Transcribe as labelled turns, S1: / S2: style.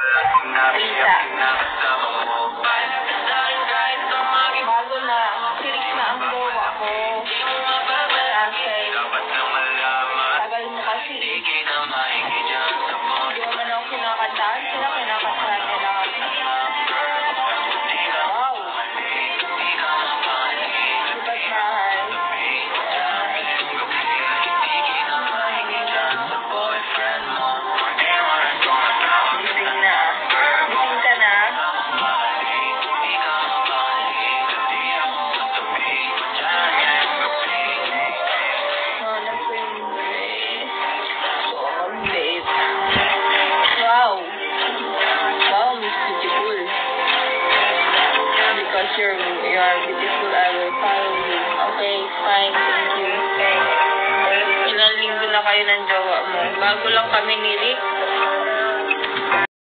S1: Rita. Bago na. Sirik na ang gawa ko. Kasi tagal mo kasi. Hindi naman ako kinakantaan. Sila kinakantaan nila kami. Wow. Diba't mahal. Gising na. Gising ka na. Wow. Wow, Miss Beautiful. Because you are beautiful, I will follow you. Okay, fine, thank you. Okay. Ilang linggo na kayo ng jowa mo. Bago lang kami ni Rick.